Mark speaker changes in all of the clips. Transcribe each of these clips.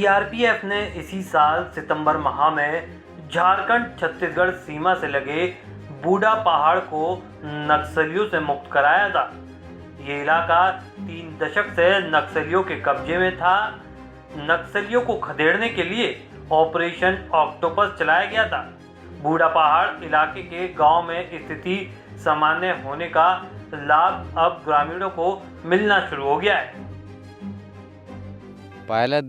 Speaker 1: CRPF ने इसी साल सितंबर माह में झारखंड छत्तीसगढ़ सीमा से लगे बूढ़ा पहाड़ को नक्सलियों से मुक्त कराया था। ये इलाका 3 दशक से नक्सलियों के कब्जे में था। नक्सलियों को खदेड़ने के लिए ऑपरेशन ऑक्टोपस चलाया गया था। बूढ़ा पहाड़ इलाके के गांव में स्थिति सामान्य होने का लाभ अब ग्रामीणों को मिलना शुरू हो गया है।
Speaker 2: पहले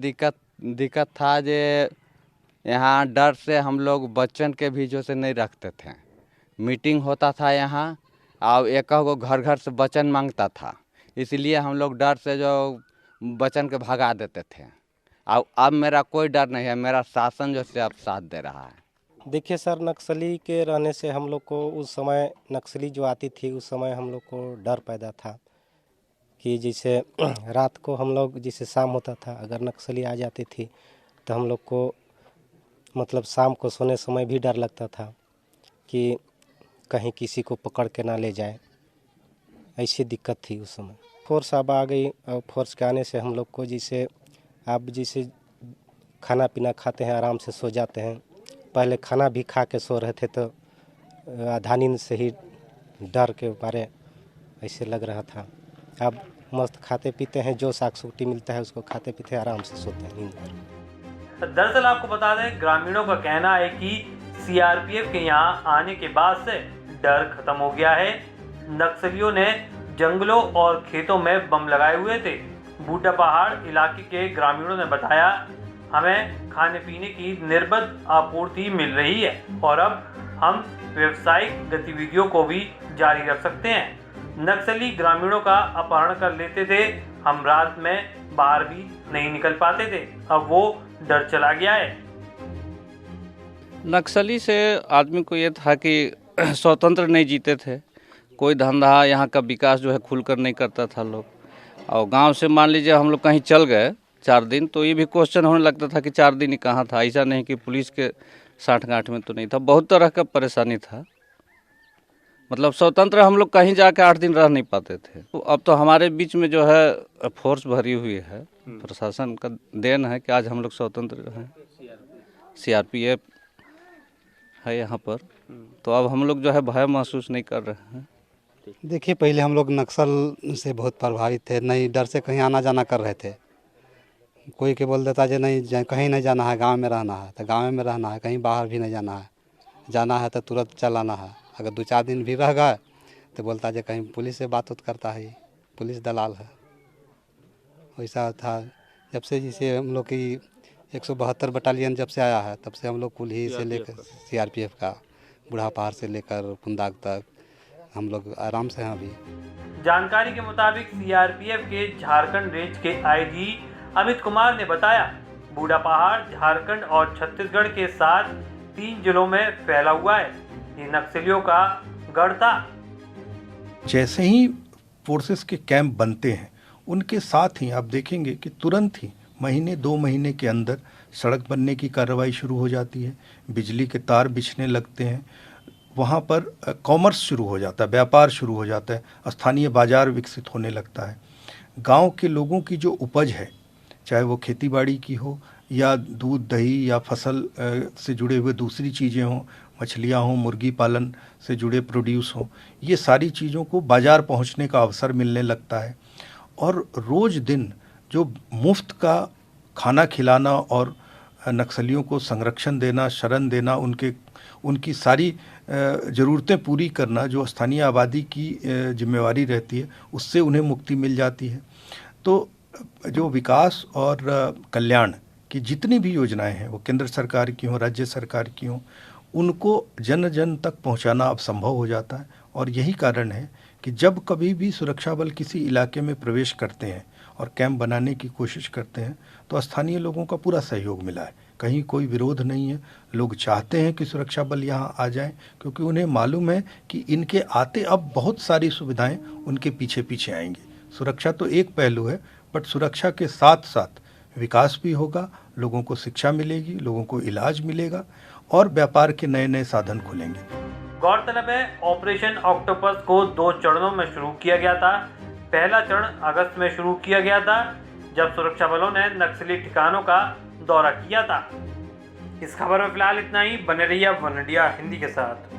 Speaker 2: दिक्कत था जे यहाँ डर से हम लोग बच्चन के भी जो से नहीं रखते थे। मीटिंग होता था यहाँ और एक घर से बचन मांगता था, इसलिए हम लोग डर से जो बचन के भगा देते थे। अब मेरा कोई डर नहीं है, मेरा शासन जो से अब साथ दे रहा है।
Speaker 3: देखिए सर, नक्सली के रहने से हम लोग को उस समय नक्सली जो आती थी उस समय हम लोग को डर पैदा था कि जैसे रात को हम लोग जैसे शाम होता था, अगर नक्सली आ जाती थी तो हम लोग को मतलब शाम को सोने समय भी डर लगता था कि कहीं किसी को पकड़ के ना ले जाए, ऐसी दिक्कत थी उस समय। फोर्स अब आ गई और फोर्स के आने से हम लोग को जैसे आप जैसे खाना पीना खाते हैं, आराम से सो जाते हैं। पहले खाना भी खा के सो रहे थे तो आधा नींद से ही डर के बारे ऐसे लग रहा था। अब मस्त खाते पीते हैं, जो साग सूटी मिलता है उसको खाते पीते आराम से सोते हैं नींद भर।
Speaker 1: दरअसल आपको बता दें, ग्रामीणों का कहना है कि सीआरपीएफ के यहाँ आने के बाद से डर खत्म हो गया है। नक्सलियों ने जंगलों और खेतों में बम लगाए हुए थे। बूढ़ा पहाड़ इलाके के ग्रामीणों ने बताया, हमें खाने पीने की निर्बाध आपूर्ति मिल रही है और अब हम व्यावसायिक गतिविधियों को भी जारी रख सकते हैं। नक्सली ग्रामीणों का अपहरण कर लेते थे, हम रात में बाहर भी नहीं निकल पाते थे, अब वो डर चला गया है।
Speaker 4: नक्सली से आदमी को ये था कि स्वतंत्र नहीं जीते थे, कोई धंधा यहाँ का विकास जो है खुलकर नहीं करता था लोग। और गांव से मान लीजिए हम लोग कहीं चल गए 4 दिन तो ये भी क्वेश्चन होने लगता था कि 4 दिन ही कहाँ था। ऐसा नहीं कि पुलिस के साठ गांठ में तो नहीं था, बहुत तरह का परेशानी था। मतलब स्वतंत्र हम लोग कहीं जाके 8 दिन रह नहीं पाते थे। तो अब तो हमारे बीच में जो है फोर्स भरी हुई है, प्रशासन का देन है कि आज हम लोग स्वतंत्र हैं। सीआरपीएफ है यहाँ पर, तो अब हम लोग जो है भय महसूस नहीं कर रहे हैं।
Speaker 5: देखिए, पहले हम लोग नक्सल से बहुत प्रभावित थे, नहीं डर से कहीं आना जाना कर रहे थे। कोई के बोल देता जो नहीं कहीं नहीं जाना है, गांव में रहना है तो गांव में रहना है, कहीं बाहर भी नहीं जाना है तो तुरंत चलाना है। अगर 2-4 दिन भी रह गए तो बोलता जो कहीं पुलिस से बात करता है, पुलिस दलाल है। वैसा था जब से जैसे हम लोग की 172 बटालियन जब से आया है तब से हम लोग कुल ही से लेकर सीआरपीएफ का बूढ़ा पहाड़ से लेकर पुंदाग तक हम लोग आराम से हैं अभी।
Speaker 1: जानकारी के मुताबिक सीआरपीएफ के झारखंड रेंज के आईजी अमित कुमार ने बताया, बूढ़ा पहाड़ झारखंड और छत्तीसगढ़ के साथ 3 जिलों में फैला हुआ है। ये नक्सलियों का गढ़ था।
Speaker 6: जैसे ही फोर्सेस के कैंप बनते हैं उनके साथ ही आप देखेंगे कि तुरंत ही महीने 2 महीने के अंदर सड़क बनने की कार्रवाई शुरू हो जाती है, बिजली के तार बिछने लगते हैं, वहाँ पर कॉमर्स शुरू हो जाता है, व्यापार शुरू हो जाता है, स्थानीय बाजार विकसित होने लगता है। गांव के लोगों की जो उपज है, चाहे वो खेतीबाड़ी की हो या दूध दही या फसल से जुड़े हुए दूसरी चीज़ें हों, मछलियाँ हों, मुर्गी पालन से जुड़े प्रोड्यूस हों, ये सारी चीज़ों को बाज़ार पहुँचने का अवसर मिलने लगता है। और रोज़ दिन जो मुफ्त का खाना खिलाना और नक्सलियों को संरक्षण देना, शरण देना, उनकी सारी ज़रूरतें पूरी करना जो स्थानीय आबादी की जिम्मेवारी रहती है, उससे उन्हें मुक्ति मिल जाती है। तो जो विकास और कल्याण की जितनी भी योजनाएं हैं, वो केंद्र सरकार की हों, राज्य सरकार की हों, उनको जन जन तक पहुंचाना अब संभव हो जाता है। और यही कारण है कि जब कभी भी सुरक्षा बल किसी इलाके में प्रवेश करते हैं और कैंप बनाने की कोशिश करते हैं तो स्थानीय लोगों का पूरा सहयोग मिला है, कहीं कोई विरोध नहीं है। लोग चाहते हैं कि सुरक्षा बल यहाँ आ जाएं क्योंकि उन्हें मालूम है कि इनके आते अब बहुत सारी सुविधाएं उनके पीछे पीछे आएंगी। सुरक्षा तो एक पहलू है, बट सुरक्षा के साथ साथ विकास भी होगा, लोगों को शिक्षा मिलेगी, लोगों को इलाज मिलेगा और व्यापार के नए नए साधन खुलेंगे।
Speaker 1: गौरतलब है, ऑपरेशन ऑक्टोपस को 2 चरणों में शुरू किया गया था। पहला चरण अगस्त में शुरू किया गया था, जब सुरक्षा बलों ने नक्सली ठिकानों का दौरा किया था। इस खबर में फिलहाल इतना ही। बने रहिए वन इंडिया हिंदी के साथ।